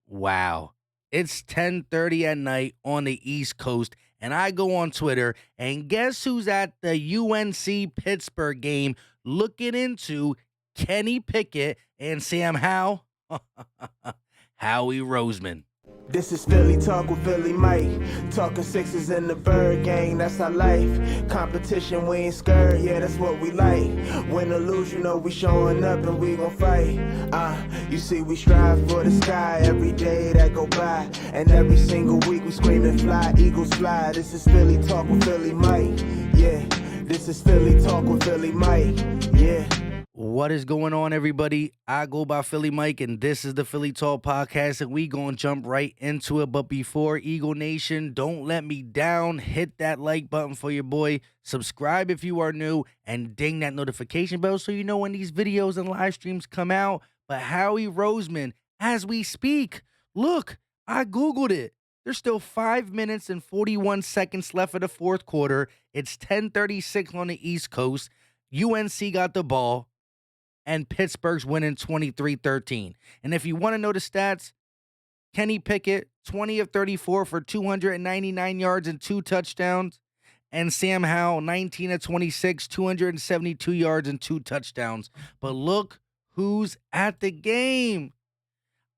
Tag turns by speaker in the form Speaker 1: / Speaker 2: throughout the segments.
Speaker 1: Wow. It's 10:30 at night on the East Coast, and I go on Twitter, and guess who's at the UNC Pittsburgh game looking into Kenny Pickett and Sam Howell? Howie Roseman.
Speaker 2: This is Philly Talk with Philly Mike. Talking sixes in the bird gang, that's our life. Competition, we ain't scared, yeah, that's what we like. Win or lose, you know we showing up and we gon' fight. You see we strive for the sky every day that go by. And every single week we screaming fly, eagles fly. This is Philly Talk with Philly Mike, yeah. This is Philly Talk with Philly Mike, yeah.
Speaker 1: What is going on, everybody? I go by Philly Mike, and this is the Philly Talk Podcast, and we gonna jump right into it. But before, Eagle Nation, don't let me down. Hit that like button for your boy. Subscribe if you are new, and ding that notification bell so you know when these videos and live streams come out. But Howie Roseman, as we speak, look, I Googled it. There's still 5 minutes and 41 seconds left of the fourth quarter. It's 10:36 on the East Coast. UNC got the ball, and Pittsburgh's winning 23-13. And if you want to know the stats, Kenny Pickett, 20 of 34 for 299 yards and 2 touchdowns. And Sam Howell, 19 of 26, 272 yards and 2 touchdowns. But look who's at the game.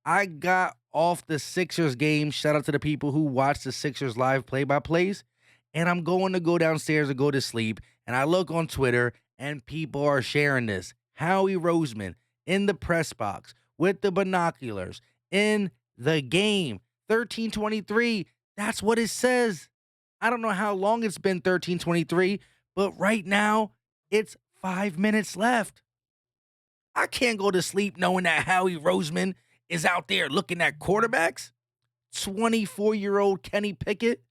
Speaker 1: I got off the Sixers game. Shout out to the people who watch the Sixers live play-by-plays. And I'm going to go downstairs and go to sleep. And I look on Twitter, and people are sharing this. Howie Roseman in the press box with the binoculars in the game. 13:23. That's what it says. I don't know how long it's been 13:23, but right now it's 5 minutes left. I can't go to sleep knowing that Howie Roseman is out there looking at quarterbacks. 24-year-old Kenny Pickett.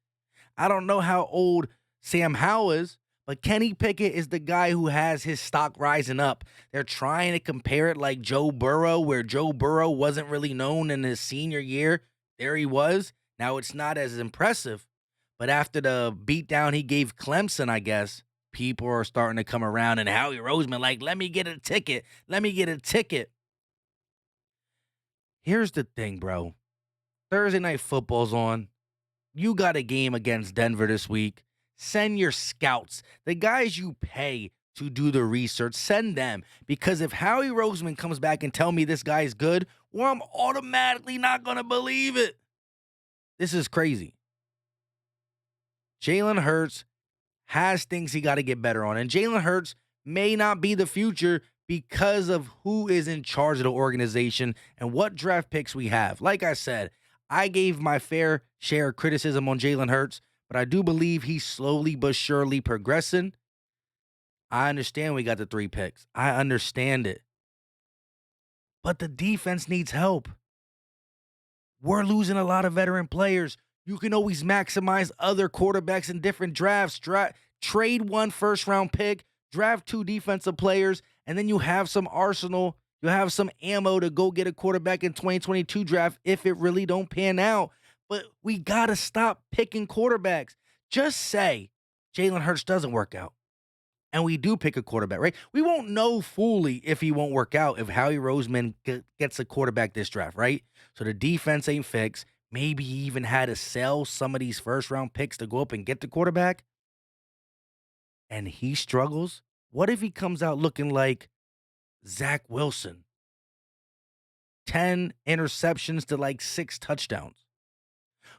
Speaker 1: I don't know how old Sam Howell is, but Kenny Pickett is the guy who has his stock rising up. They're trying to compare it like Joe Burrow, where Joe Burrow wasn't really known in his senior year. There he was. Now it's not as impressive, but after the beatdown he gave Clemson, I guess, people are starting to come around, and Howie Roseman like, let me get a ticket. Let me get a ticket. Here's the thing, bro. Thursday Night Football's on. You got a game against Denver this week. Send your scouts, the guys you pay to do the research, send them. Because if Howie Roseman comes back and tell me this guy is good, well, I'm automatically not going to believe it. This is crazy. Jalen Hurts has things he got to get better on. And Jalen Hurts may not be the future because of who is in charge of the organization and what draft picks we have. Like I said, I gave my fair share of criticism on Jalen Hurts, but I do believe he's slowly but surely progressing. I understand we got the 3 picks. I understand it. But the defense needs help. We're losing a lot of veteran players. You can always maximize other quarterbacks in different drafts. Trade 1 first-round pick, draft 2 defensive players, and then you have some arsenal. You'll have some ammo to go get a quarterback in 2022 draft if it really don't pan out. But we got to stop picking quarterbacks. Just say Jalen Hurts doesn't work out, and we do pick a quarterback, right? We won't know fully if he won't work out if Howie Roseman gets a quarterback this draft, right? So the defense ain't fixed. Maybe he even had to sell some of these first-round picks to go up and get the quarterback, and he struggles. What if he comes out looking like Zach Wilson? 10 interceptions to like 6 touchdowns.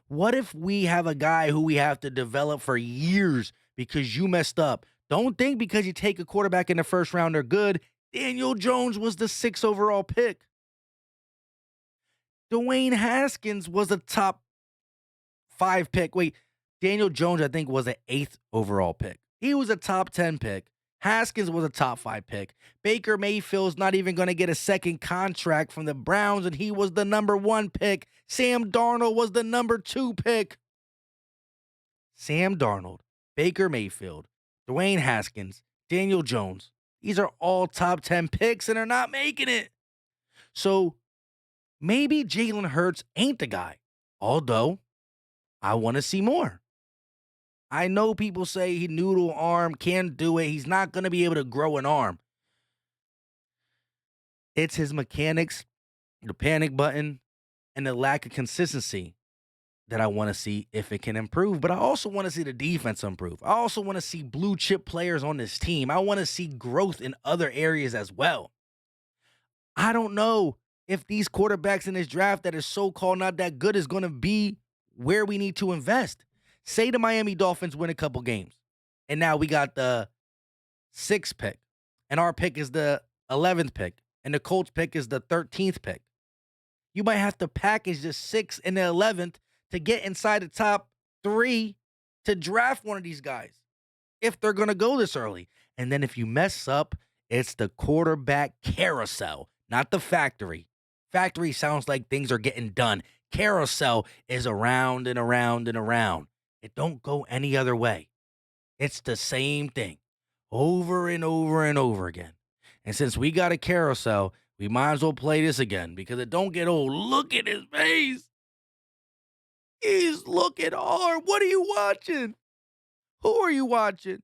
Speaker 1: What if we have a guy who we have to develop for years because you messed up? Don't think because you take a quarterback in the first round they're good. Daniel Jones was the 6th overall pick. Dwayne Haskins was a top 5 pick. Wait, Daniel Jones, I think, was an 8th overall pick. He was a top 10 pick. Haskins was a top 5 pick. Baker Mayfield's not even going to get a second contract from the Browns, and he was the number 1 pick. Sam Darnold was the number 2 pick. Sam Darnold, Baker Mayfield, Dwayne Haskins, Daniel Jones. These are all top 10 picks, and they're not making it. So maybe Jalen Hurts ain't the guy, although I want to see more. I know people say he noodle arm, can't do it. He's not going to be able to grow an arm. It's his mechanics, the panic button, and the lack of consistency that I want to see if it can improve. But I also want to see the defense improve. I also want to see blue chip players on this team. I want to see growth in other areas as well. I don't know if these quarterbacks in this draft that is so-called not that good is going to be where we need to invest. Say the Miami Dolphins win a couple games, and now we got the 6th pick, and our pick is the 11th pick, and the Colts pick is the 13th pick. You might have to package the 6th and the 11th to get inside the top 3 to draft one of these guys if they're going to go this early. And then if you mess up, it's the quarterback carousel, not the factory. Factory sounds like things are getting done. Carousel is around and around and around. It don't go any other way. It's the same thing over and over and over again. And since we got a carousel, we might as well play this again because it don't get old. Look at his face. He's looking hard. What are you watching? Who are you watching?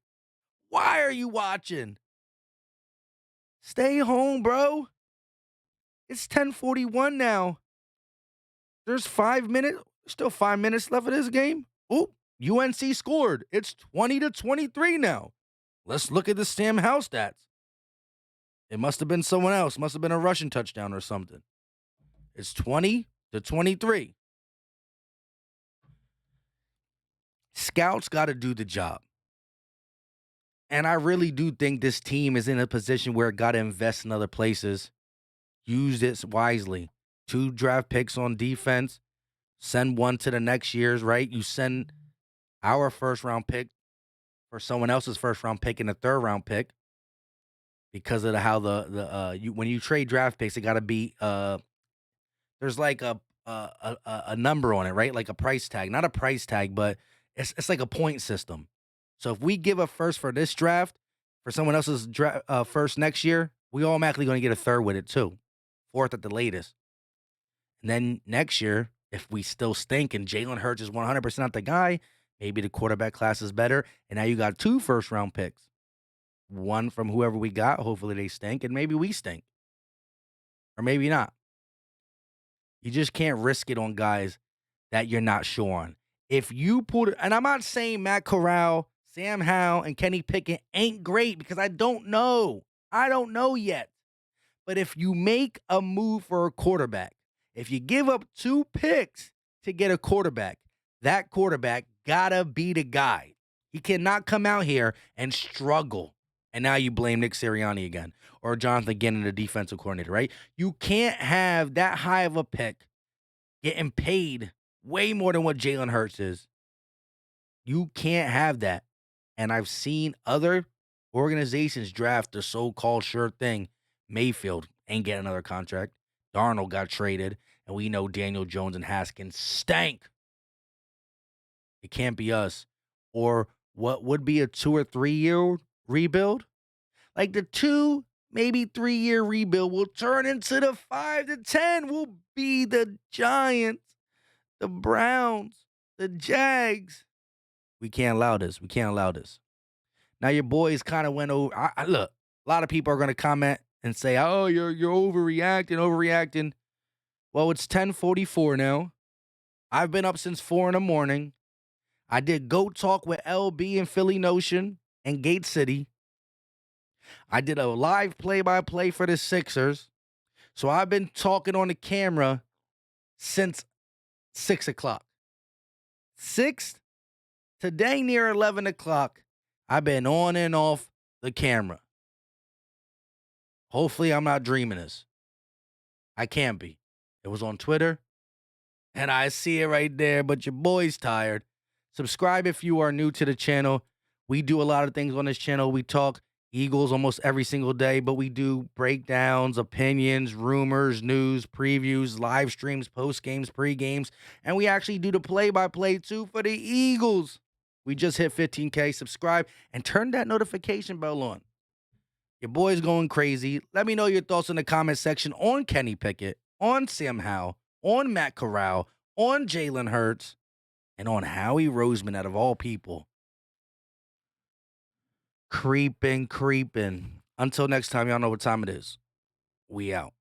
Speaker 1: Why are you watching? Stay home, bro. It's 10:41 now. There's 5 minutes, still 5 minutes left of this game. Oh, UNC scored. It's 20-23 now. Let's look at the Sam Howell stats. It must have been someone else. Must have been a Russian touchdown or something. It's 20-23. Scouts got to do the job. And I really do think this team is in a position where it got to invest in other places. Use this wisely. 2 draft picks on defense. Send one to the next year's, right? You send our first-round pick for someone else's first-round pick and a third-round pick because of how when you trade draft picks, it got to be there's like a number on it, right? Like a price tag, not a price tag, but it's like a point system. So if we give a first for this draft for someone else's first next year, we automatically going to get a third with it too, 4th at the latest. And then next year, if we still stink and Jalen Hurts is 100% not the guy, maybe the quarterback class is better. And now you got 2 first-round picks. One from whoever we got. Hopefully they stink, and maybe we stink. Or maybe not. You just can't risk it on guys that you're not sure on. If you put it, and I'm not saying Matt Corral, Sam Howell, and Kenny Pickett ain't great because I don't know. I don't know yet. But if you make a move for a quarterback, if you give up 2 picks to get a quarterback, that quarterback gotta be the guy. He cannot come out here and struggle. And now you blame Nick Sirianni again or Jonathan Gannon, the defensive coordinator, right? You can't have that high of a pick getting paid way more than what Jalen Hurts is. You can't have that. And I've seen other organizations draft the so-called sure thing. Mayfield ain't getting another contract. Darnold got traded. And we know Daniel Jones and Haskins stank. It can't be us. Or what would be a 2 or 3 year rebuild? Like the 2, maybe 3-year rebuild will turn into the 5 to 10. Will be the Giants, the Browns, the Jags. We can't allow this. We can't allow this. Now your boys kind of went over. Look, a lot of people are going to comment and say, "Oh, you're overreacting." Well, it's 10:44 now. I've been up since 4 in the morning. I did Goat Talk with LB and Philly Notion and Gate City. I did a live play-by-play for the Sixers. So I've been talking on the camera since 6 o'clock. 6 today near 11 o'clock. I've been on and off the camera. Hopefully I'm not dreaming this. I can't be. It was on Twitter. And I see it right there, but your boy's tired. Subscribe if you are new to the channel. We do a lot of things on this channel. We talk Eagles almost every single day, but we do breakdowns, opinions, rumors, news, previews, live streams, post games, pre games, and we actually do the play-by-play too for the Eagles. We just hit 15K. Subscribe and turn that notification bell on. Your boy's going crazy. Let me know your thoughts in the comment section on Kenny Pickett, on Sam Howell, on Matt Corral, on Jalen Hurts, and on Howie Roseman, out of all people. Creeping. Until next time, y'all know what time it is. We out.